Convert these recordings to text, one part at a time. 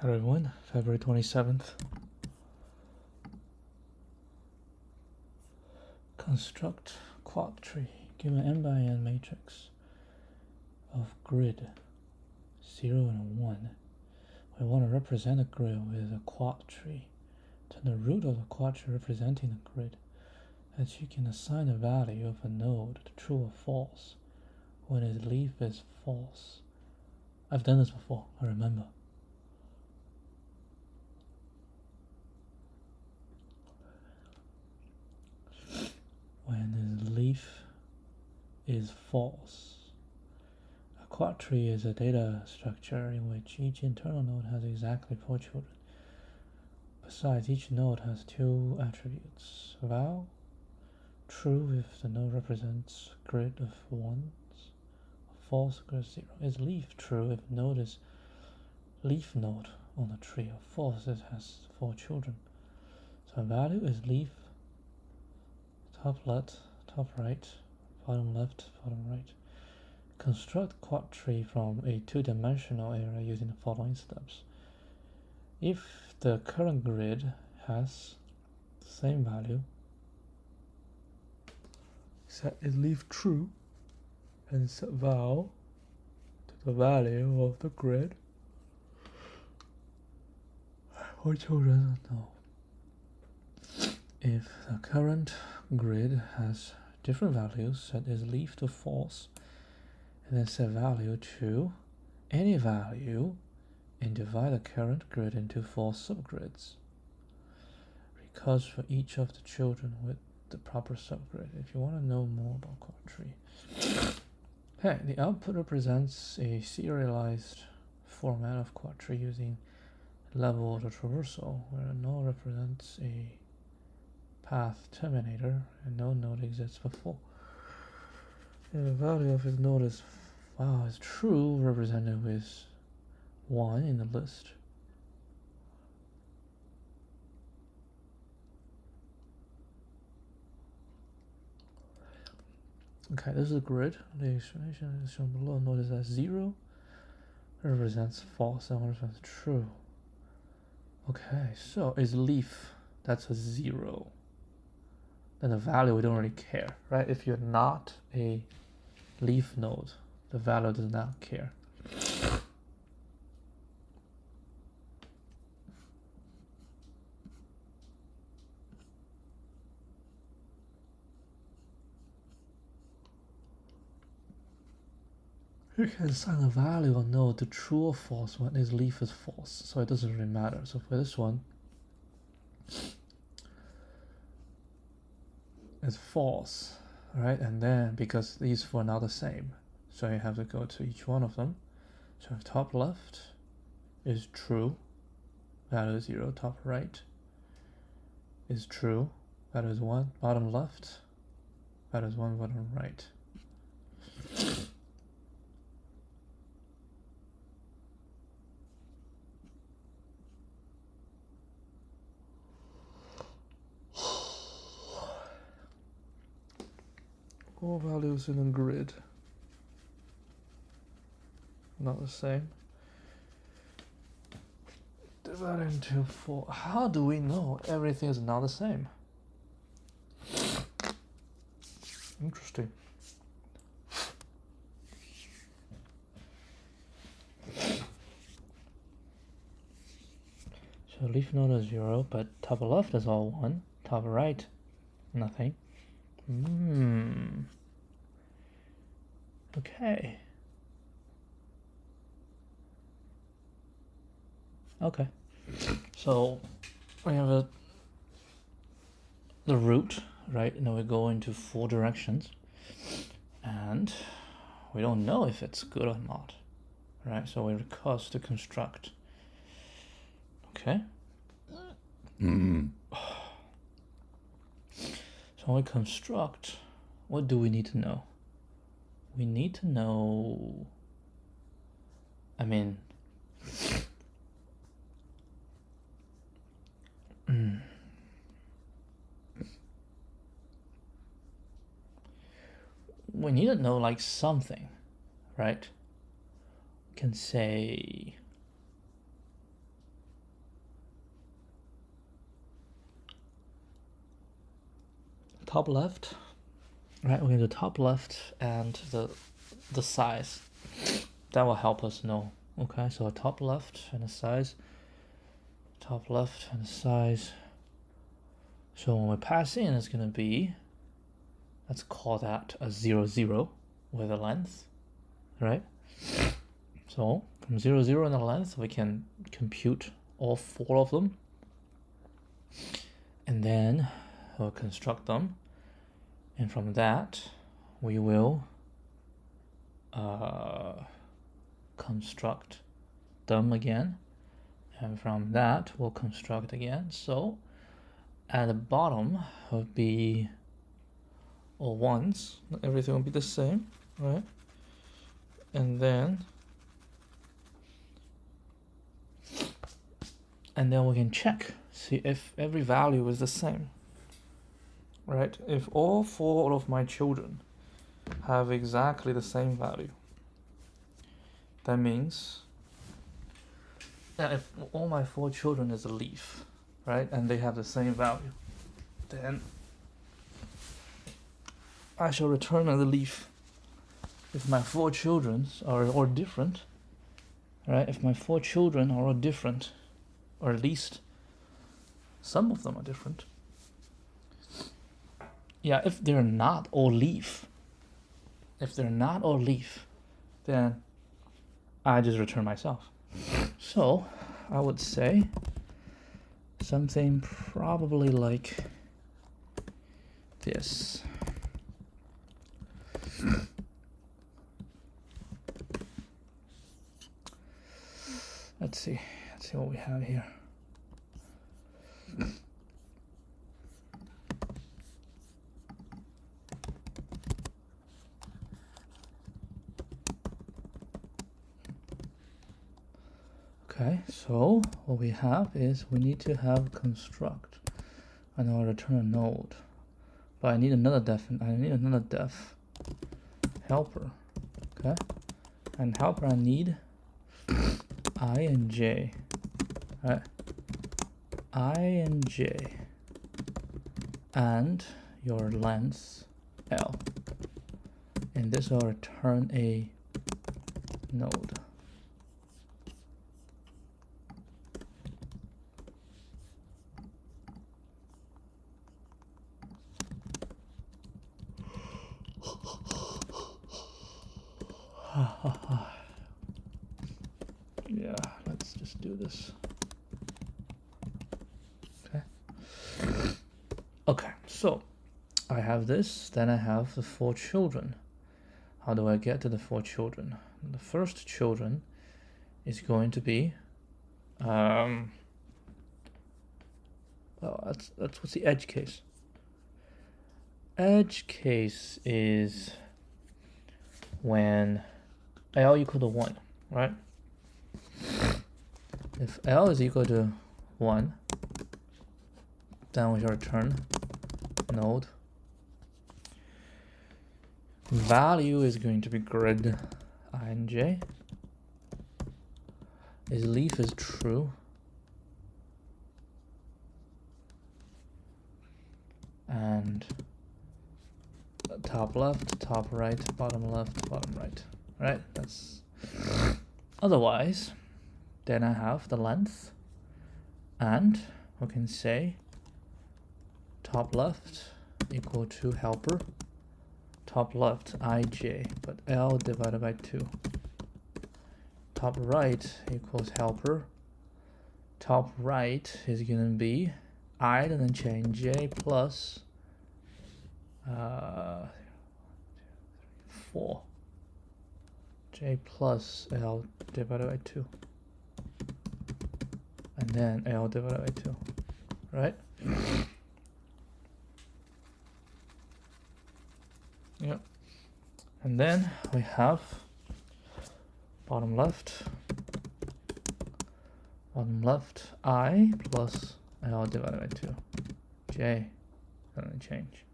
Hello everyone, February 27th. Construct quad tree. Given n by n matrix of grid 0 and 1. We want to represent a grid with a quad tree. Turn the root of the quad tree representing the grid, that you can assign the value of a node to true or false when its leaf is false. I've done this before, I remember. When the leaf is false. A quad tree is a data structure in which each internal node has exactly 4 children. Besides, each node has 2 attributes. Val, true if the node represents a grid of 1s, false grid 0. Is leaf true if node is leaf node on the tree, or false it has 4 children. So value is leaf, top left, top right, bottom left, bottom right. Construct quad tree from a 2-dimensional area using the following steps. If the current grid has the same value, set is leaf true and set val to the value of the grid. For children, no. If the current grid has different values, set is leaf to false, and then set value to any value and divide the current grid into 4 subgrids. Recurse for each of the children with the proper subgrid. If you want to know more about quad tree. Okay, the output represents a serialized format of quad tree using level of traversal, where a node represents a path terminator and no node exists before. If the value of his node is true, represented with 1 in the list. Okay, this is a grid. The explanation is shown below. Notice that 0 represents false and 1 represents true. Okay, so is leaf, that's a 0. Then the value we don't really care, right? If you're not a leaf node, the value does not care. You can assign a value or node to true or false when its leaf is false, so it doesn't really matter. So for this one, it's false, right? And then because these 4 are not the same, so you have to go to each one of them. So if top left is true, value is 0. Top right is true, value is 1. Bottom left, value is 1. Bottom right. All values in a grid not the same. Divide into 4. How do we know everything is not the same? Interesting. So leaf node is 0, but top left is all 1. Top right, nothing. Okay. Okay. So we have the root, right? Now we go into 4 directions, and we don't know if it's good or not, right? So we recurse to construct. Okay. So when we construct, what do we need to know? We need to know, we need to know like something, right? We can say top left, right? We're going to do top left and the size. That will help us know. Okay, so top left and the size. Top left and the size. So when we pass in, it's going to be, let's call that a 0, 0 with a length, right? So from 0, 0 in the length, we can compute all 4 of them. And then we'll construct them. And from that, we will construct them again. And from that, we'll construct again. So at the bottom will be all ones. Everything will be the same, right? And then we can check, see if every value is the same, right? If all 4 of my children have exactly the same value, that means that if all my 4 children is a leaf, right, and they have the same value, then I shall return a leaf. If my 4 children are all different, right, if my 4 children are all different, or at least some of them are different, yeah, if they're not all leaf, then I just return myself. So I would say something probably like this. Let's see what we have here. Okay, so what we have is we need to have construct and I'll return a node. But I need another def helper. Okay? And helper I need I and j. Right? I and j and your length L. And this will return a node. Yeah, let's just do this. Okay, so I have this, then I have the 4 children. How do I get to the 4 children? The first children is going to be well, that's what's the edge case. Edge case is when L equal to 1, right? If L is equal to 1, then we shall return node. Value is going to be grid I and j. Is leaf is true. And top left, top right, bottom left, bottom right. Right? That's otherwise, then I have the length, and we can say top left equal to helper, top left ij, but L divided by 2. Top right equals helper, top right is going to be I and then change j plus 4. J plus L divided by 2. And then L divided by 2. Right? Yep. And then we have bottom left I plus L divided by 2. J doesn't change.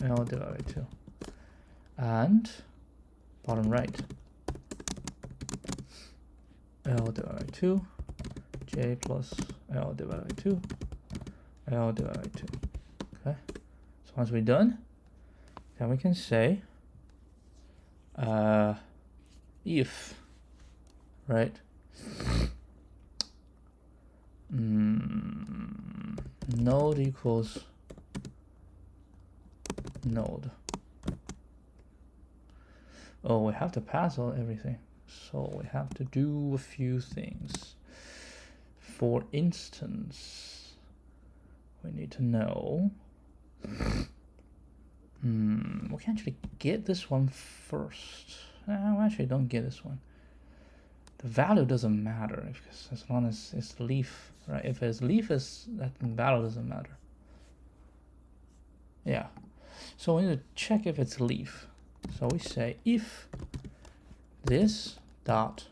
L divided by 2. And bottom right L divided by 2. J plus L divided by 2. L divided by 2. Okay. So once we're done, then we can say if, right? Node equals node. Oh, we have to pass on everything. So we have to do a few things. For instance, we need to know. We can actually get this one first. We actually don't get this one. The value doesn't matter because as long as it's leaf, right? If it's leaf, that value doesn't matter. Yeah. So we need to check if it's leaf. So we say if this dot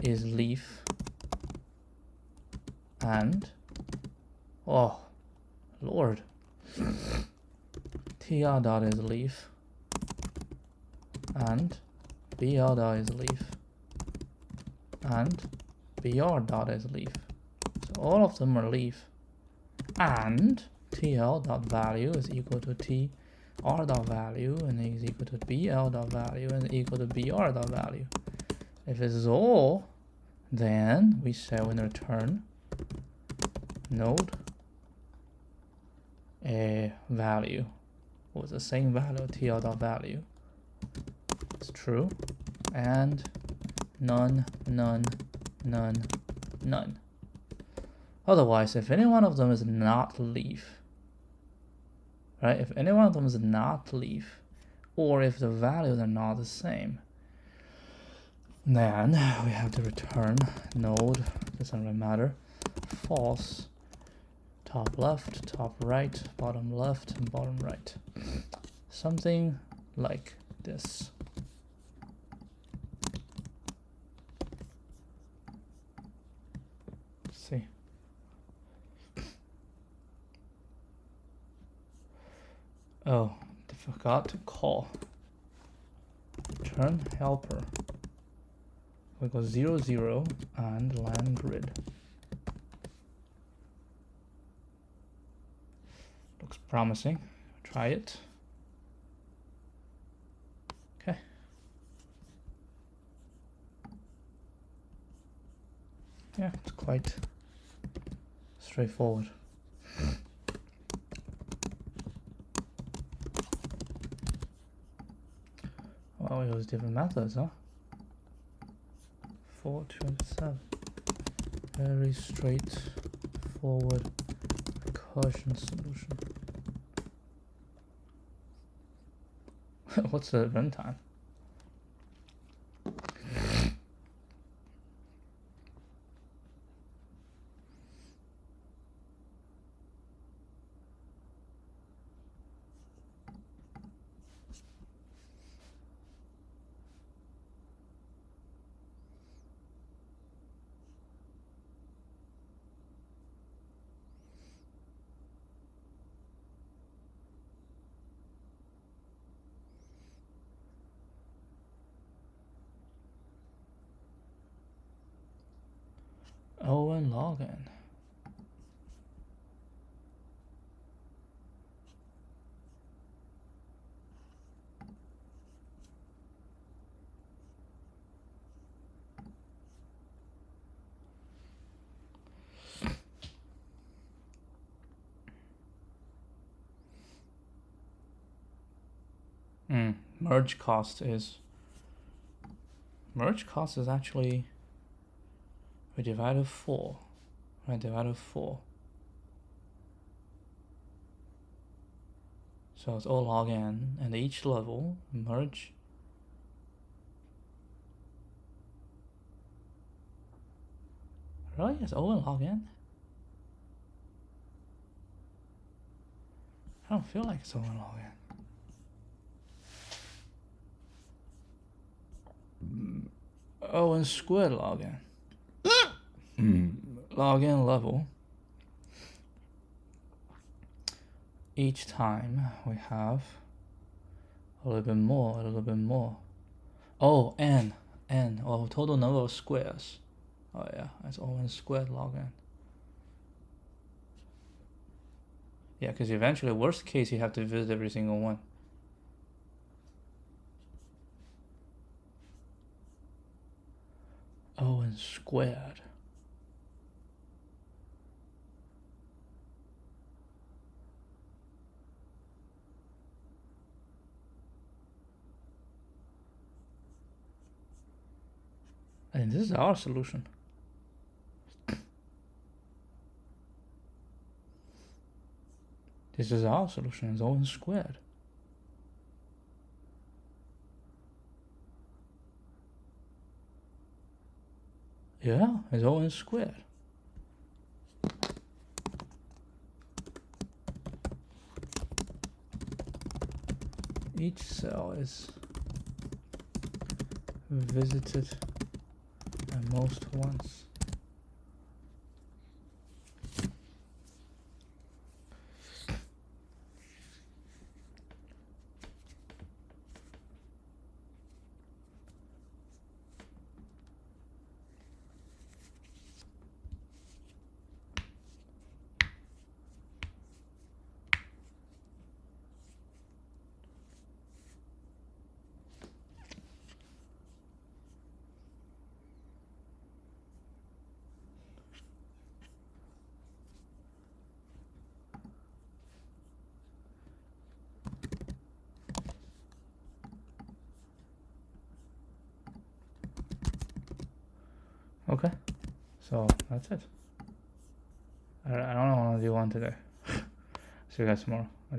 is leaf and, oh Lord, tr dot is leaf and bl dot is leaf and br dot is leaf. So all of them are leaf, and tl dot value is equal to tr dot value and is equal to bl dot value and equal to br dot value. If it's all, then we say when return node a value with the same value tl dot value. It's true, and none, none, none, none. Otherwise, if any one of them is not leaf, right? If any one of them is not leaf, or if the values are not the same, then we have to return node, doesn't really matter, false, top left, top right, bottom left, and bottom right. Something like this. Let's see. Oh, I forgot to call. Return helper. We go 0, 0 and land grid. Looks promising. Try it. Okay. Yeah, it's quite straightforward. Well, we use different methods, huh? 427. Very straightforward recursion solution. What's the runtime? Oh, and login. Merge cost is actually we divided 4. Right, divided 4. So it's all log n, and each level merge. Really? It's O and log n? I don't feel like it's O and log n. O and squared log n. Log n level. Each time we have a little bit more, a little bit more. Oh, n. Oh, total number of squares. Oh yeah, that's O n squared log n. Yeah, because eventually, worst case, you have to visit every single one. O(n) squared. And this is our solution. This is our solution. It's O(n) squared. Yeah, it's O(n) squared. Each cell is visited at most once. Okay, so that's it. I don't know what to do one today. See you guys tomorrow.